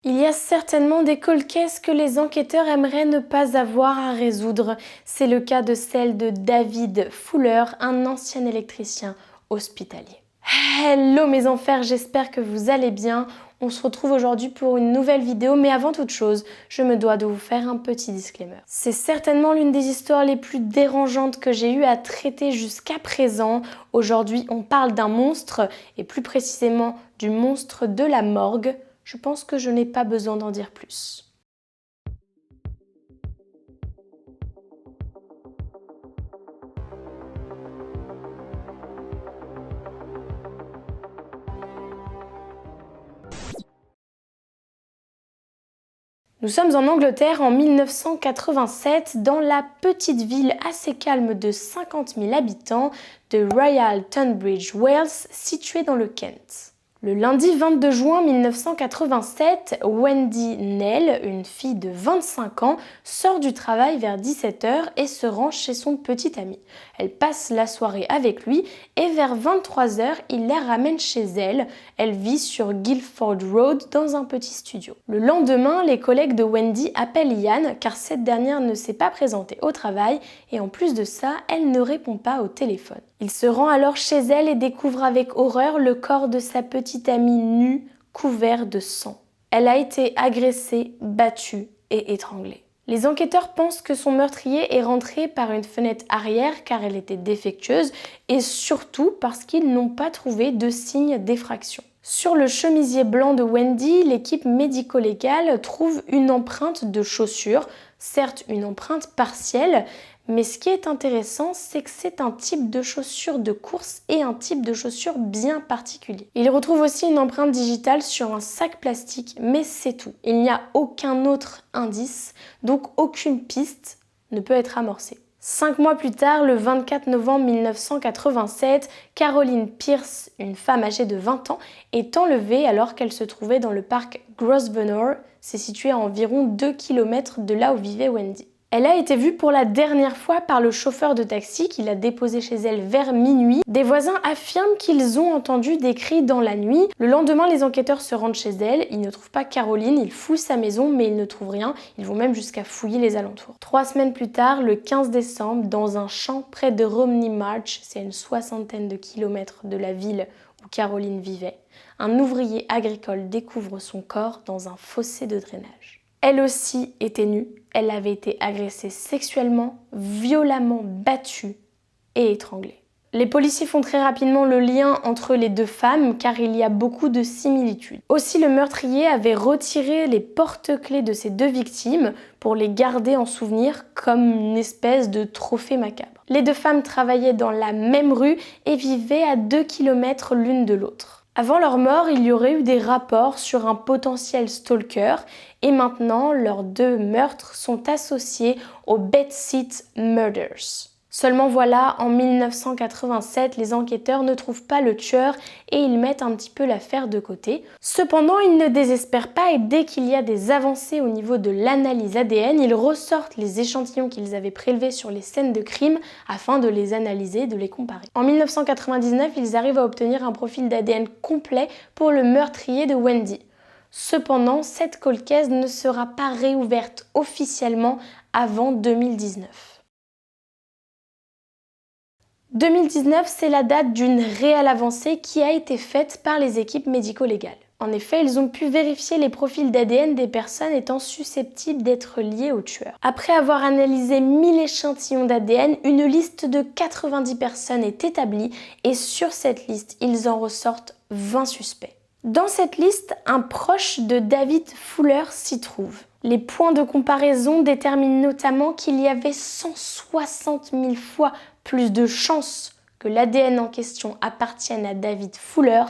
Il y a certainement des cold cases que les enquêteurs aimeraient ne pas avoir à résoudre. C'est le cas de celle de David Fuller, un ancien électricien hospitalier. Hello mes enfers, j'espère que vous allez bien. On se retrouve aujourd'hui pour une nouvelle vidéo, mais avant toute chose, je me dois de vous faire un petit disclaimer. C'est certainement l'une des histoires les plus dérangeantes que j'ai eu à traiter jusqu'à présent. Aujourd'hui, on parle d'un monstre, et plus précisément du monstre de la morgue. Je pense que je n'ai pas besoin d'en dire plus. Nous sommes en Angleterre en 1987, dans la petite ville assez calme de 50 000 habitants de Royal Tunbridge Wells, située dans le Kent. Le lundi 22 juin 1987, Wendy Nell, une fille de 25 ans, sort du travail vers 17 h et se rend chez son petit ami. Elle passe la soirée avec lui et vers 23 h, il la ramène chez elle. Elle vit sur Guildford Road dans un petit studio. Le lendemain, les collègues de Wendy appellent Ian car cette dernière ne s'est pas présentée au travail et en plus de ça, elle ne répond pas au téléphone. Il se rend alors chez elle et découvre avec horreur le corps de sa petite amie nue, couvert de sang. Elle a été agressée, battue et étranglée. Les enquêteurs pensent que son meurtrier est rentré par une fenêtre arrière car elle était défectueuse et surtout parce qu'ils n'ont pas trouvé de signe d'effraction. Sur le chemisier blanc de Wendy, l'équipe médico-légale trouve une empreinte de chaussure, certes une empreinte partielle, mais ce qui est intéressant, c'est que c'est un type de chaussure de course et un type de chaussure bien particulier. Il retrouve aussi une empreinte digitale sur un sac plastique, mais c'est tout. Il n'y a aucun autre indice, donc aucune piste ne peut être amorcée. 5 mois plus tard, le 24 novembre 1987, Caroline Pierce, une femme âgée de 20 ans, est enlevée alors qu'elle se trouvait dans le parc Grosvenor. C'est situé à environ 2 km de là où vivait Wendy. Elle a été vue pour la dernière fois par le chauffeur de taxi qui l'a déposée chez elle vers minuit. Des voisins affirment qu'ils ont entendu des cris dans la nuit. Le lendemain, les enquêteurs se rendent chez elle. Ils ne trouvent pas Caroline, ils fouillent sa maison mais ils ne trouvent rien. Ils vont même jusqu'à fouiller les alentours. 3 semaines plus tard, le 15 décembre, dans un champ près de Romney Marsh, c'est une soixantaine de kilomètres de la ville où Caroline vivait, un ouvrier agricole découvre son corps dans un fossé de drainage. Elle aussi était nue, elle avait été agressée sexuellement, violemment battue et étranglée. Les policiers font très rapidement le lien entre les deux femmes car il y a beaucoup de similitudes. Aussi, le meurtrier avait retiré les porte-clés de ces deux victimes pour les garder en souvenir comme une espèce de trophée macabre. Les deux femmes travaillaient dans la même rue et vivaient à 2 km l'une de l'autre. Avant leur mort, il y aurait eu des rapports sur un potentiel stalker et maintenant, leurs deux meurtres sont associés aux Bedsit Murders. Seulement voilà, en 1987, les enquêteurs ne trouvent pas le tueur et ils mettent un petit peu l'affaire de côté. Cependant, ils ne désespèrent pas et dès qu'il y a des avancées au niveau de l'analyse ADN, ils ressortent les échantillons qu'ils avaient prélevés sur les scènes de crime afin de les analyser, de les comparer. En 1999, ils arrivent à obtenir un profil d'ADN complet pour le meurtrier de Wendy. Cependant, cette cold case ne sera pas réouverte officiellement avant 2019. 2019, c'est la date d'une réelle avancée qui a été faite par les équipes médico-légales. En effet, ils ont pu vérifier les profils d'ADN des personnes étant susceptibles d'être liées au tueur. Après avoir analysé 1000 échantillons d'ADN, une liste de 90 personnes est établie et sur cette liste, ils en ressortent 20 suspects. Dans cette liste, un proche de David Fuller s'y trouve. Les points de comparaison déterminent notamment qu'il y avait 160 000 fois plus de chances que l'ADN en question appartienne à David Fuller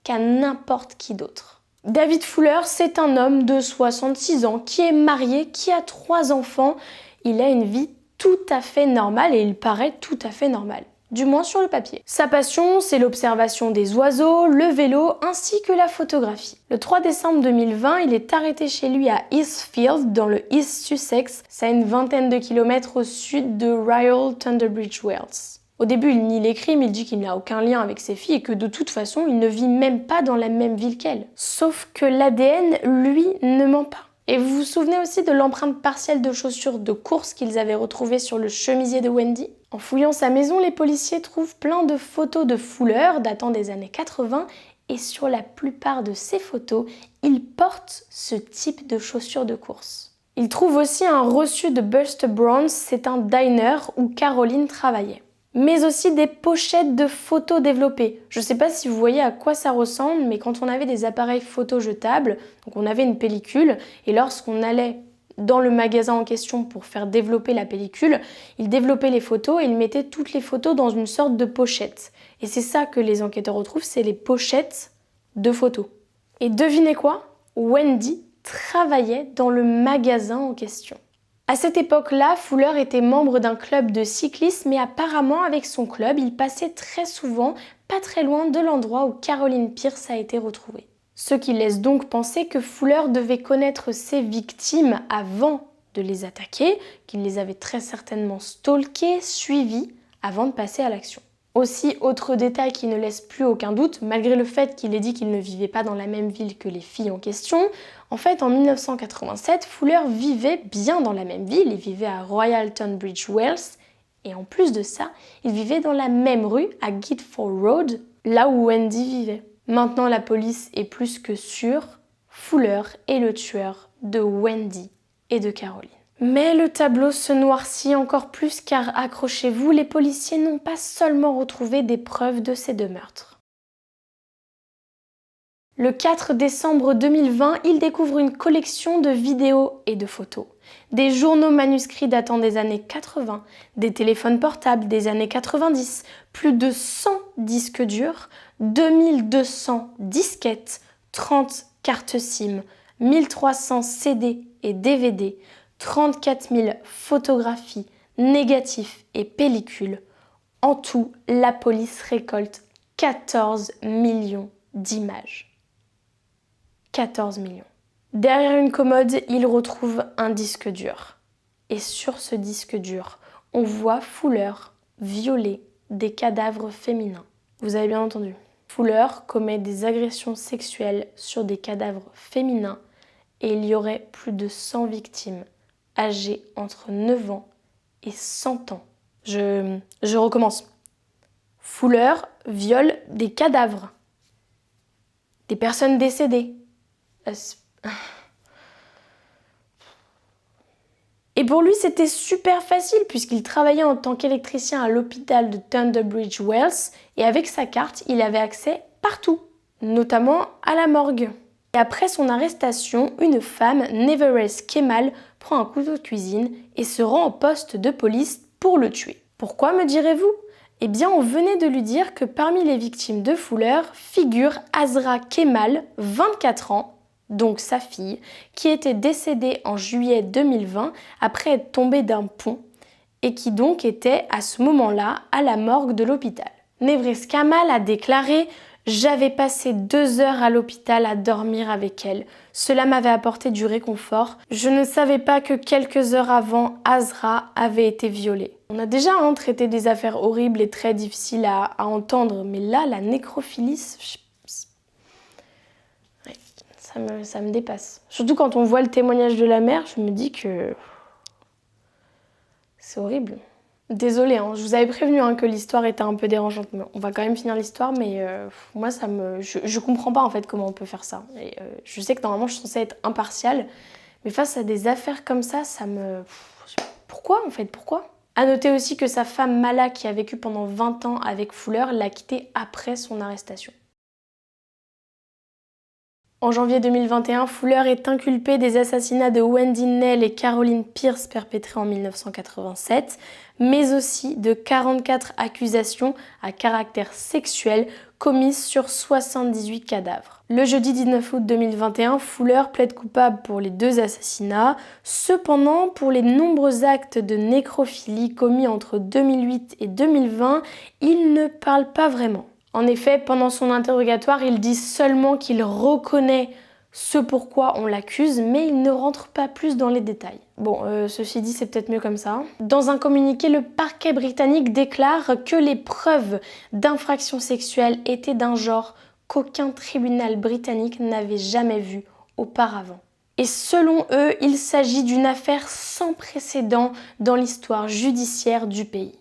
qu'à n'importe qui d'autre. David Fuller, c'est un homme de 66 ans qui est marié, qui a 3 enfants. Il a une vie tout à fait normale et il paraît tout à fait normal. Du moins sur le papier. Sa passion, c'est l'observation des oiseaux, le vélo ainsi que la photographie. Le 3 décembre 2020, il est arrêté chez lui à Eastfield, dans le East Sussex, c'est à une vingtaine de kilomètres au sud de Royal Tunbridge Wells. Au début, il nie les crimes, il dit qu'il n'a aucun lien avec ses filles et que de toute façon, il ne vit même pas dans la même ville qu'elle. Sauf que l'ADN, lui, ne ment pas. Et vous vous souvenez aussi de l'empreinte partielle de chaussures de course qu'ils avaient retrouvée sur le chemisier de Wendy? En fouillant sa maison, les policiers trouvent plein de photos de Fuller datant des années 80 et sur la plupart de ces photos, il porte ce type de chaussures de course. Ils trouvent aussi un reçu de Buster Browns, c'est un diner où Caroline travaillait. Mais aussi des pochettes de photos développées. Je ne sais pas si vous voyez à quoi ça ressemble, mais quand on avait des appareils photo jetables, donc on avait une pellicule, et lorsqu'on allait dans le magasin en question pour faire développer la pellicule, il développait les photos et il mettait toutes les photos dans une sorte de pochette. Et c'est ça que les enquêteurs retrouvent, c'est les pochettes de photos. Et devinez quoi? Wendy travaillait dans le magasin en question. À cette époque-là, Fuller était membre d'un club de cyclisme, mais apparemment avec son club, il passait très souvent pas très loin de l'endroit où Caroline Pierce a été retrouvée. Ce qui laisse donc penser que Fuller devait connaître ses victimes avant de les attaquer, qu'il les avait très certainement stalkées, suivies, avant de passer à l'action. Aussi, autre détail qui ne laisse plus aucun doute, malgré le fait qu'il ait dit qu'il ne vivait pas dans la même ville que les filles en question, en fait, en 1987, Fuller vivait bien dans la même ville, il vivait à Royal Tunbridge Wells, et en plus de ça, il vivait dans la même rue, à Guildford Road, là où Wendy vivait. Maintenant, la police est plus que sûre, Fuller est le tueur de Wendy et de Caroline. Mais le tableau se noircit encore plus car, accrochez-vous, les policiers n'ont pas seulement retrouvé des preuves de ces deux meurtres. Le 4 décembre 2020, ils découvrent une collection de vidéos et de photos. Des journaux manuscrits datant des années 80, des téléphones portables des années 90, plus de 100 disques durs, 2200 disquettes, 30 cartes SIM, 1300 CD et DVD, 34 000 photographies, négatifs et pellicules. En tout, la police récolte 14 millions d'images. 14 millions. Derrière une commode, il retrouve un disque dur. Et sur ce disque dur, on voit Fuller violer des cadavres féminins. Vous avez bien entendu. Fuller commet des agressions sexuelles sur des cadavres féminins et il y aurait plus de 100 victimes âgées entre 9 ans et 100 ans. Je recommence. Fuller viole des cadavres, des personnes décédées. Et pour lui, c'était super facile puisqu'il travaillait en tant qu'électricien à l'hôpital de Tunbridge Wells et avec sa carte, il avait accès partout, notamment à la morgue. Et après son arrestation, une femme, Neverest Kemal, prend un couteau de cuisine et se rend au poste de police pour le tuer. Pourquoi, me direz-vous? Eh bien, on venait de lui dire que parmi les victimes de Fuller figure Azra Kemal, 24 ans, donc sa fille, qui était décédée en juillet 2020 après être tombée d'un pont et qui donc était à ce moment-là à la morgue de l'hôpital. Neverest Kemal a déclaré « J'avais passé 2 heures à l'hôpital à dormir avec elle. Cela m'avait apporté du réconfort. Je ne savais pas que quelques heures avant, Azra avait été violée. » On a déjà traité des affaires horribles et très difficiles à entendre, mais là, la nécrophilie, ça me dépasse. Surtout quand on voit le témoignage de la mère, je me dis que c'est horrible. Désolée, je vous avais prévenu que l'histoire était un peu dérangeante. On va quand même finir l'histoire, mais moi, je comprends pas en fait comment on peut faire ça. Et, je sais que normalement, je suis censée être impartiale, mais face à des affaires comme ça me... Pourquoi en fait? Pourquoi? À noter aussi que sa femme Mala, qui a vécu pendant 20 ans avec Fuller, l'a quitté après son arrestation. En janvier 2021, Fuller est inculpé des assassinats de Wendy Knell et Caroline Pierce perpétrés en 1987, mais aussi de 44 accusations à caractère sexuel commises sur 78 cadavres. Le jeudi 19 août 2021, Fuller plaide coupable pour les 2 assassinats. Cependant, pour les nombreux actes de nécrophilie commis entre 2008 et 2020, il ne parle pas vraiment. En effet, pendant son interrogatoire, il dit seulement qu'il reconnaît ce pourquoi on l'accuse, mais il ne rentre pas plus dans les détails. Bon, ceci dit, c'est peut-être mieux comme ça. Dans un communiqué, le parquet britannique déclare que les preuves d'infraction sexuelle étaient d'un genre qu'aucun tribunal britannique n'avait jamais vu auparavant. Et selon eux, il s'agit d'une affaire sans précédent dans l'histoire judiciaire du pays.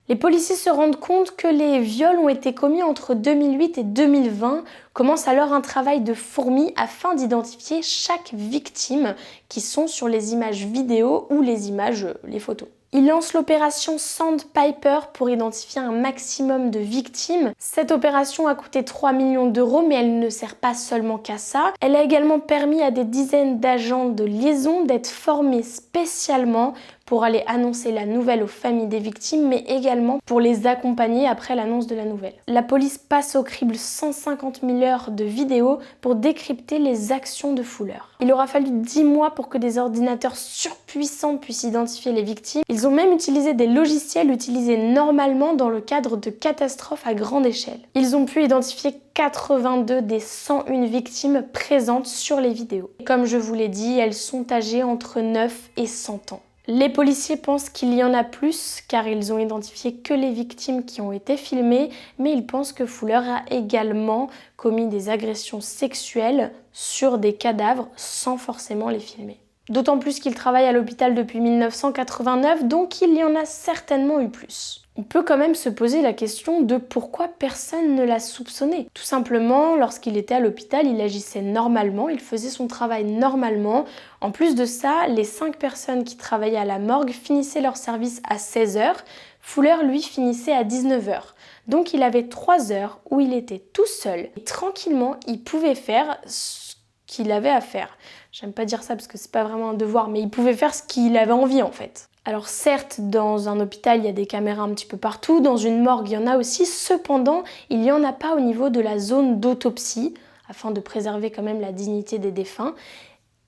Les policiers se rendent compte que les viols ont été commis entre 2008 et 2020, commence alors un travail de fourmi afin d'identifier chaque victime qui sont sur les images vidéo ou les images, les photos. Il lance l'opération Sandpiper pour identifier un maximum de victimes. Cette opération a coûté 3 millions d'euros, mais elle ne sert pas seulement qu'à ça. Elle a également permis à des dizaines d'agents de liaison d'être formés spécialement pour aller annoncer la nouvelle aux familles des victimes, mais également pour les accompagner après l'annonce de la nouvelle. La police passe au crible 150 000 heures de vidéos pour décrypter les actions de Fuller. Il aura fallu 10 mois pour que des ordinateurs surpuissants puissent identifier les victimes. Ils ont même utilisé des logiciels utilisés normalement dans le cadre de catastrophes à grande échelle. Ils ont pu identifier 82 des 101 victimes présentes sur les vidéos. Comme je vous l'ai dit, elles sont âgées entre 9 et 100 ans. Les policiers pensent qu'il y en a plus car ils ont identifié que les victimes qui ont été filmées, mais ils pensent que Fuller a également commis des agressions sexuelles sur des cadavres sans forcément les filmer. D'autant plus qu'il travaille à l'hôpital depuis 1989, donc il y en a certainement eu plus. On peut quand même se poser la question de pourquoi personne ne l'a soupçonné. Tout simplement, lorsqu'il était à l'hôpital, il agissait normalement, il faisait son travail normalement. En plus de ça, les 5 personnes qui travaillaient à la morgue finissaient leur service à 16h. Fuller, lui, finissait à 19h. Donc il avait 3 heures où il était tout seul. Et tranquillement, il pouvait faire ce qu'il avait à faire. J'aime pas dire ça parce que c'est pas vraiment un devoir, mais il pouvait faire ce qu'il avait envie en fait. Alors certes, dans un hôpital, il y a des caméras un petit peu partout, dans une morgue, il y en a aussi, cependant, il n'y en a pas au niveau de la zone d'autopsie, afin de préserver quand même la dignité des défunts.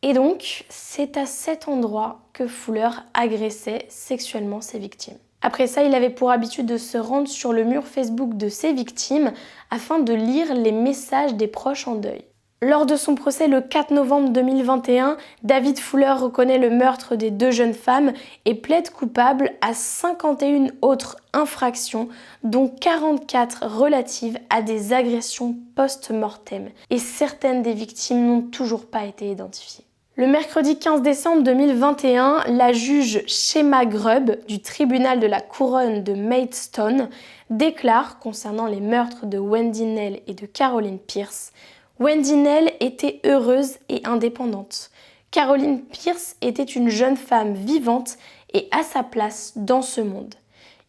Et donc, c'est à cet endroit que Fuller agressait sexuellement ses victimes. Après ça, il avait pour habitude de se rendre sur le mur Facebook de ses victimes afin de lire les messages des proches en deuil. Lors de son procès le 4 novembre 2021, David Fuller reconnaît le meurtre des 2 jeunes femmes et plaide coupable à 51 autres infractions, dont 44 relatives à des agressions post-mortem. Et certaines des victimes n'ont toujours pas été identifiées. Le mercredi 15 décembre 2021, la juge Shema Grubb du tribunal de la couronne de Maidstone déclare, concernant les meurtres de Wendy Knell et de Caroline Pierce, Wendy Knell était heureuse et indépendante. Caroline Pierce était une jeune femme vivante et à sa place dans ce monde.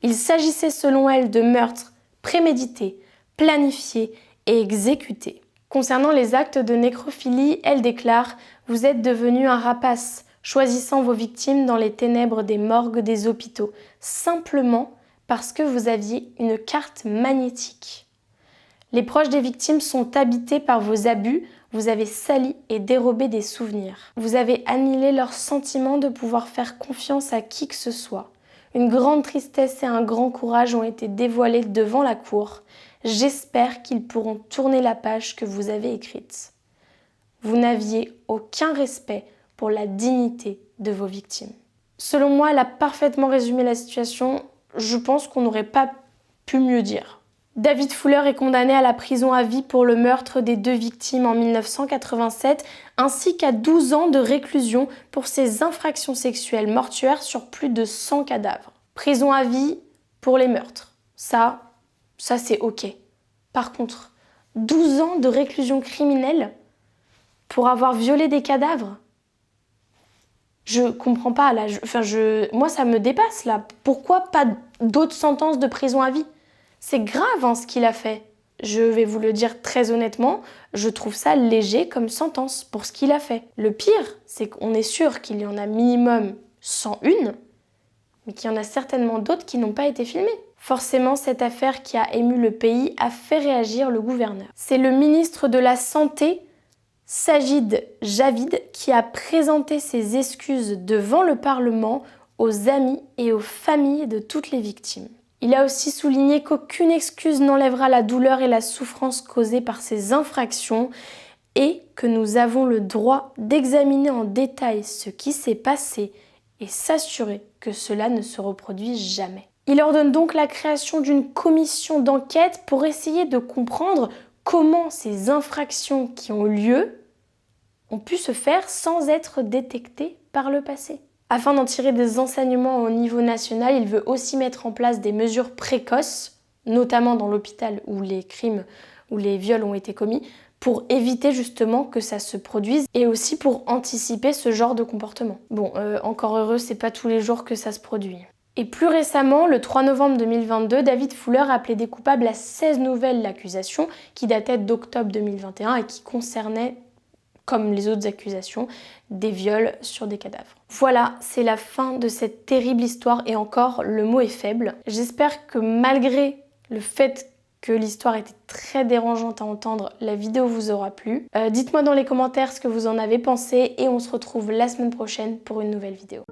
Il s'agissait selon elle de meurtres prémédités, planifiés et exécutés. Concernant les actes de nécrophilie, elle déclare « Vous êtes devenu un rapace, choisissant vos victimes dans les ténèbres des morgues des hôpitaux, simplement parce que vous aviez une carte magnétique. Les proches des victimes sont habités par vos abus, vous avez sali et dérobé des souvenirs. Vous avez annihilé leur sentiment de pouvoir faire confiance à qui que ce soit. Une grande tristesse et un grand courage ont été dévoilés devant la cour. J'espère qu'ils pourront tourner la page que vous avez écrite. Vous n'aviez aucun respect pour la dignité de vos victimes. » Selon moi, elle a parfaitement résumé la situation. Je pense qu'on n'aurait pas pu mieux dire. David Fuller est condamné à la prison à vie pour le meurtre des 2 victimes en 1987, ainsi qu'à 12 ans de réclusion pour ses infractions sexuelles mortuaires sur plus de 100 cadavres. Prison à vie pour les meurtres. Ça c'est ok. Par contre, 12 ans de réclusion criminelle pour avoir violé des cadavres? Je comprends pas là. Moi ça me dépasse là. Pourquoi pas d'autres sentences de prison à vie? C'est grave ce qu'il a fait. Je vais vous le dire très honnêtement, je trouve ça léger comme sentence pour ce qu'il a fait. Le pire, c'est qu'on est sûr qu'il y en a minimum 101, mais qu'il y en a certainement d'autres qui n'ont pas été filmées. Forcément, cette affaire qui a ému le pays a fait réagir le gouverneur. C'est le ministre de la Santé, Sajid Javid, qui a présenté ses excuses devant le Parlement aux amis et aux familles de toutes les victimes. Il a aussi souligné qu'aucune excuse n'enlèvera la douleur et la souffrance causées par ces infractions et que nous avons le droit d'examiner en détail ce qui s'est passé et s'assurer que cela ne se reproduise jamais. Il ordonne donc la création d'une commission d'enquête pour essayer de comprendre comment ces infractions qui ont lieu ont pu se faire sans être détectées par le passé. Afin d'en tirer des enseignements au niveau national, il veut aussi mettre en place des mesures précoces, notamment dans l'hôpital où les crimes ou les viols ont été commis, pour éviter justement que ça se produise et aussi pour anticiper ce genre de comportement. Bon, encore heureux, c'est pas tous les jours que ça se produit. Et plus récemment, le 3 novembre 2022, David Fuller a plaidé coupable à 16 nouvelles accusations qui dataient d'octobre 2021 et qui concernaient, comme les autres accusations, des viols sur des cadavres. Voilà, c'est la fin de cette terrible histoire et encore, le mot est faible. J'espère que malgré le fait que l'histoire était très dérangeante à entendre, la vidéo vous aura plu. Dites-moi dans les commentaires ce que vous en avez pensé et on se retrouve la semaine prochaine pour une nouvelle vidéo.